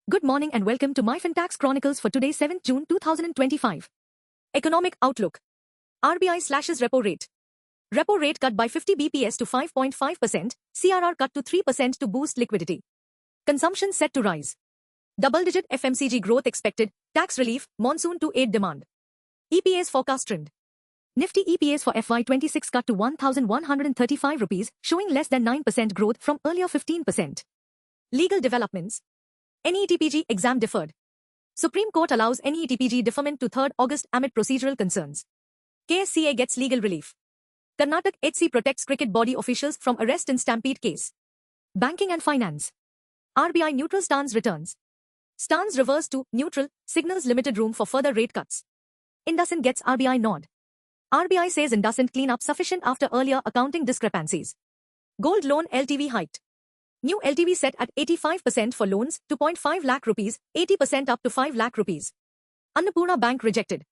Good morning and welcome to my FinTax Chronicles for today 7th June 2025. Economic Outlook. RBI slashes repo rate. Repo rate cut by 50 bps to 5.5%, CRR cut to 3% to boost liquidity. Consumption set to rise. Double-digit FMCG growth expected, tax relief, monsoon to aid demand. EPS forecast trend. Nifty EPS for FY26 cut to 1,135 rupees, showing less than 9% growth from earlier 15%. Legal developments. NETPG exam deferred. Supreme Court allows NETPG deferment to 3rd August amid procedural concerns. KSCA gets legal relief. Karnataka HC protects cricket body officials from arrest in stampede case. Banking and finance. RBI neutral stance returns. Stance reversed to neutral, signals limited room for further rate cuts. IndusInd gets RBI nod. RBI says IndusInd clean up sufficient after earlier accounting discrepancies. Gold loan LTV hiked. New LTV set at 85% for loans, 2.5 lakh rupees, 80% up to 5 lakh rupees. Annapurna Bank rejected.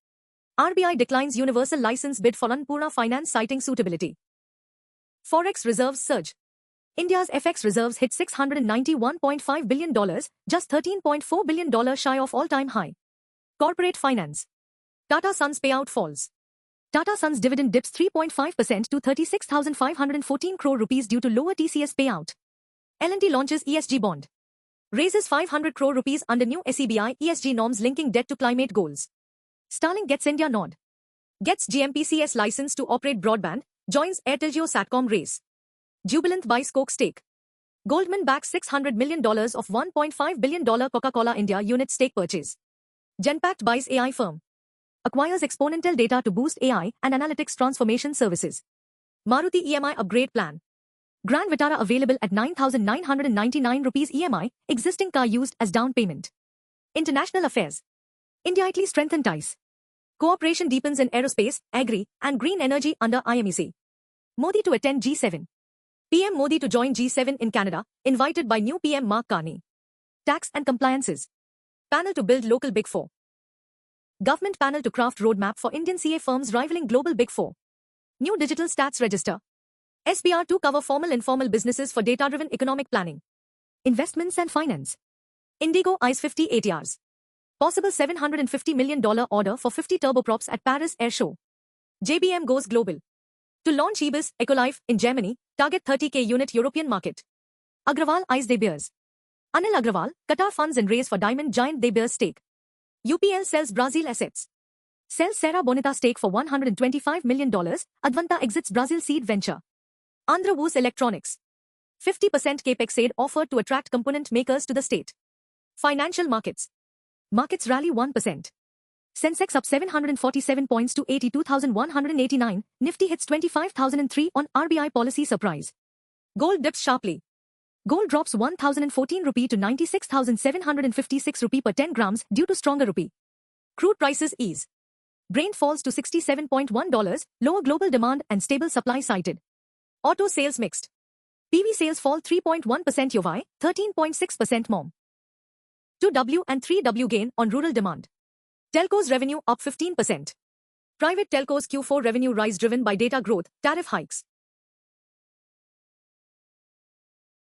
RBI declines universal license bid for Annapurna Finance citing suitability. Forex reserves surge. India's FX reserves hit $691.5 billion, just $13.4 billion shy of all-time high. Corporate finance. Tata Sons payout falls. Tata Sons dividend dips 3.5% to 36,514 crore rupees due to lower TCS payout. L&T launches ESG bond. Raises 500 crore rupees under new SEBI ESG norms linking debt to climate goals. Starlink gets India nod. Gets GMPCS license to operate broadband, joins Airtel Jio Satcom race. Jubilant buys Coke stake. Goldman backs $600 million of $1.5 billion Coca-Cola India unit stake purchase. Genpact buys AI firm. Acquires Exponential Data to boost AI and analytics transformation services. Maruti EMI upgrade plan. Grand Vitara available at 9,999 rupees EMI, existing car used as down payment. International affairs. India-Italy strengthen ties. Cooperation deepens in aerospace, agri, and green energy under IMEC. Modi to attend G7. PM Modi to join G7 in Canada, invited by new PM Mark Carney. Tax and compliances. Panel to build local Big Four. Government panel to craft roadmap for Indian CA firms rivaling global Big Four. New digital stats register. SBR to cover formal-informal businesses for data-driven economic planning. Investments and finance. Indigo eyes 50 ATRs. Possible $750 million order for 50 turboprops at Paris Air Show. JBM goes global. To launch Ebis, Ecolife, in Germany, target 30k unit European market. Agrawal eyes De Beers. Anil Agrawal, Qatar funds and raise for diamond giant De Beers stake. UPL sells Brazil assets. Sells Serra Bonita stake for $125 million, Advanta exits Brazil seed venture. Andhra Woos Electronics. 50% capex aid offered to attract component makers to the state. Financial markets. Markets rally 1%. Sensex up 747 points to 82,189, Nifty hits 25,003 on RBI policy surprise. Gold dips sharply. Gold drops 1,014 rupee to 96,756 rupee per 10 grams due to stronger rupee. Crude prices ease. Brent falls to $67.1, lower global demand and stable supply cited. Auto sales mixed. PV sales fall 3.1% YoY, 13.6% MOM. 2W and 3W gain on rural demand. Telcos revenue up 15%. Private telcos Q4 revenue rise driven by data growth, tariff hikes.